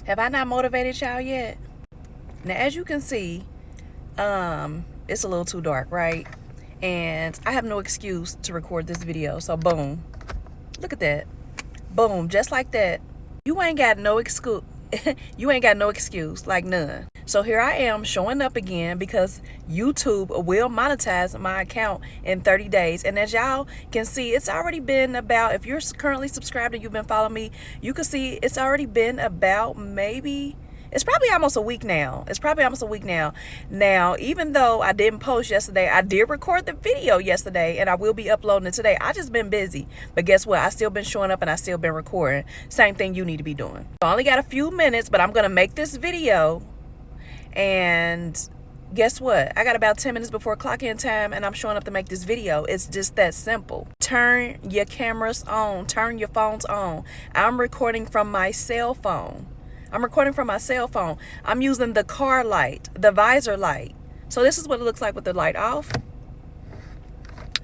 Have I not motivated y'all yet? Now, as you can see, it's a little too dark, right? And I have no excuse to record this video. So boom, look at that. Boom, just like that. You ain't got no excuse. You ain't got no excuse, like none. So here I am showing up again because YouTube will monetize my account in 30 days. And as y'all can see, it's already been about, if you're currently subscribed and you've been following me, you can see it's already been about it's probably almost a week now. Now, even though I didn't post yesterday, I did record the video yesterday and I will be uploading it today. I just been busy. But guess what? I still been showing up and I still been recording. Same thing you need to be doing. I only got a few minutes, but I'm going to make this video. And guess what? I got about 10 minutes before clock in time and I'm showing up to make this video. It's just that simple. Turn your cameras on. Turn your phones on. I'm recording from my cell phone. I'm using the car light, the visor light. So this is what it looks like with the light off.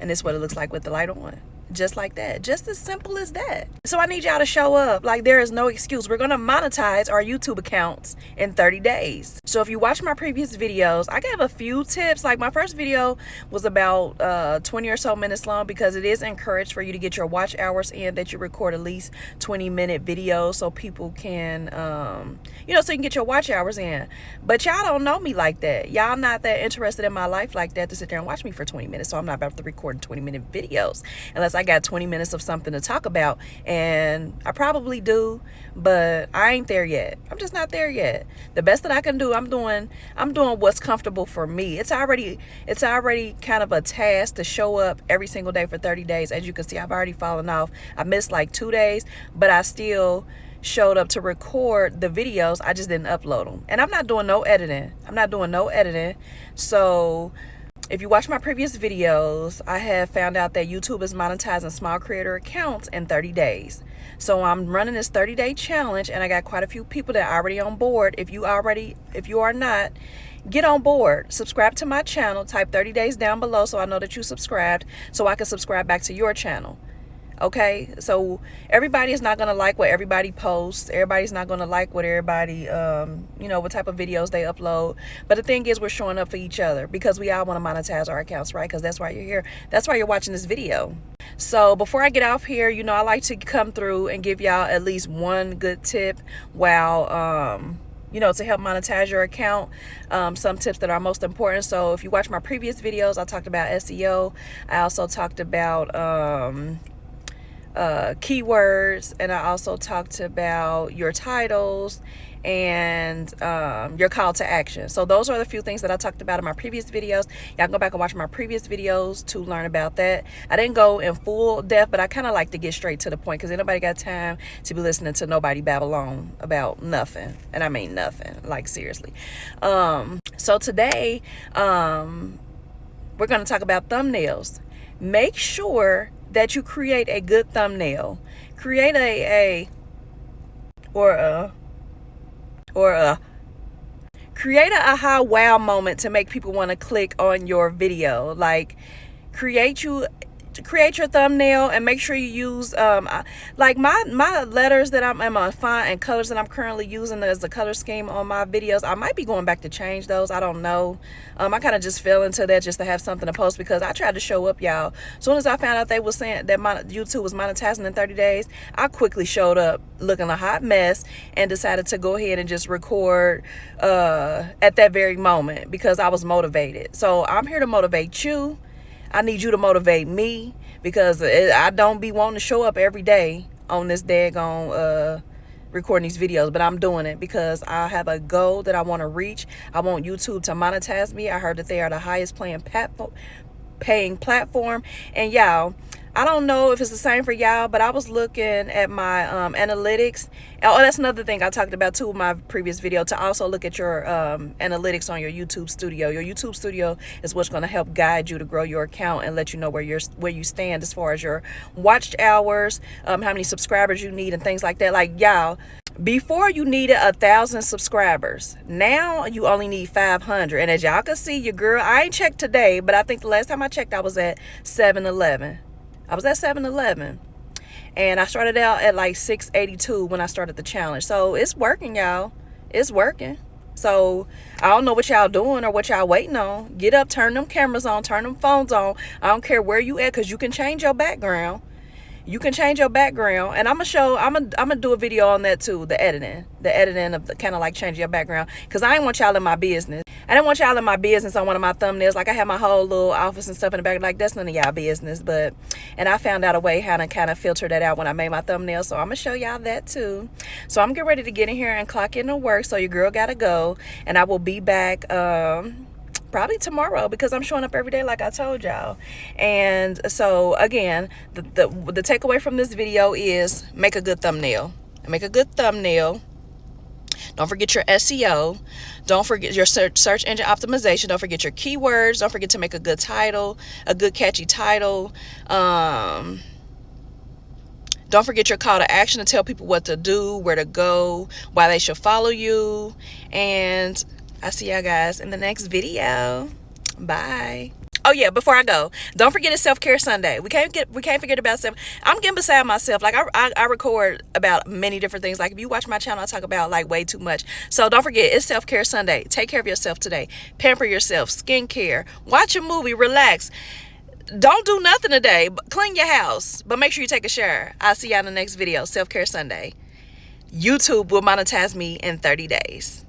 And this is what it looks like with the light on. Just like that. Just as simple as that. So I need y'all to show up. Like, there is no excuse. We're going to monetize our YouTube accounts in 30 days. So if you watch my previous videos, I gave a few tips. Like, my first video was about 20 or so minutes long because it is encouraged for you to get your watch hours in, that you record at least 20-minute videos so people can, so you can get your watch hours in. But y'all don't know me like that. Y'all not that interested in my life like that to sit there and watch me for 20 minutes. So I'm not about to record 20-minute videos unless I got 20 minutes of something to talk about. And I probably do, but I ain't there yet. I'm just not there yet. The best that I can do, I'm doing what's comfortable for me. It's already kind of a task to show up every single day for 30 days. As you can see, I've already fallen off. I missed like 2 days, but I still showed up to record the videos. I just didn't upload them. And I'm not doing no editing. So if you watch my previous videos, I have found out that YouTube is monetizing small creator accounts in 30 days. So I'm running this 30-day challenge and I got quite a few people that are already on board. If you are not, get on board. Subscribe to my channel. Type 30 days down below so I know that you subscribed so I can subscribe back to your channel. Okay, so everybody is not going to like what everybody posts. Everybody's not going to like what everybody, what type of videos they upload. But the thing is, we're showing up for each other because we all want to monetize our accounts, right? Because that's why you're here. That's why you're watching this video. So before I get off here, I like to come through and give y'all at least one good tip while, to help monetize your account. Some tips that are most important. So if you watch my previous videos, I talked about SEO. I also talked about keywords, and I also talked about your titles and your call to action. So those are the few things that I talked about in my previous videos. Y'all go back and watch my previous videos to learn about that. I didn't go in full depth, but I kind of like to get straight to the point because ain't nobody got time to be listening to nobody babble on about nothing. And I mean nothing, like seriously. So today we're going to talk about thumbnails. Make sure that you create a good thumbnail. Create create a aha wow moment to make people want to click on your video. Like, create your thumbnail and make sure you use like my letters that I'm in my font and colors that I'm currently using as the color scheme on my videos. I might be going back to change those. I don't know. I kind of just fell into that just to have something to post because I tried to show up, y'all. As soon as I found out they were saying that YouTube was monetizing in 30 days, I quickly showed up looking a hot mess and decided to go ahead and just record at that very moment because I was motivated. So I'm here to motivate you. I need you to motivate me because I don't be wanting to show up every day on this daggone recording these videos, but I'm doing it because I have a goal that I want to reach. I want YouTube to monetize me. I heard that they are the highest paying platform. And y'all, I don't know if it's the same for y'all, but I was looking at my analytics. Oh, that's another thing I talked about too in my previous video, to also look at your analytics on your YouTube studio. Your YouTube studio is what's going to help guide you to grow your account and let you know where you stand as far as your watched hours, how many subscribers you need and things like that. Like, y'all, before you needed 1,000 subscribers. Now you only need 500. And as y'all can see, your girl, I ain't checked today, but I think the last time I checked, I was at 7-Eleven. And I started out at like 682 when I started the challenge. So it's working, y'all. It's working. So I don't know what y'all doing or what y'all waiting on. Get up, turn them cameras on, turn them phones on. I don't care where you at, because you can change your background. You can change your background, and I'm gonna do a video on that too, the editing of the kind of like changing your background, because I ain't want y'all in my business. I didn't want y'all in my business on one of my thumbnails. Like, I have my whole little office and stuff in the back, like that's none of y'all business. And I found out a way how to kind of filter that out when I made my thumbnail, so I'm gonna show y'all that too. So I'm getting ready to get in here and clock in to work, so your girl gotta go, and I will be back probably tomorrow, because I'm showing up every day like I told y'all. And so again, the takeaway from this video is make a good thumbnail. Make a good thumbnail. Don't forget your SEO. Don't forget your search engine optimization. Don't forget your keywords. Don't forget to make a good title, a good catchy title. Don't forget your call to action to tell people what to do, where to go, why they should follow you. And I'll see y'all guys in the next video. Bye. Oh yeah, before I go, don't forget it's Self-Care Sunday. We can't forget about self. I'm getting beside myself. Like, I record about many different things. Like, if you watch my channel, I talk about like way too much. So don't forget, it's Self-Care Sunday. Take care of yourself today. Pamper yourself. Skincare. Watch a movie. Relax. Don't do nothing today. Clean your house. But make sure you take a shower. I'll see y'all in the next video. Self-Care Sunday. YouTube will monetize me in 30 days.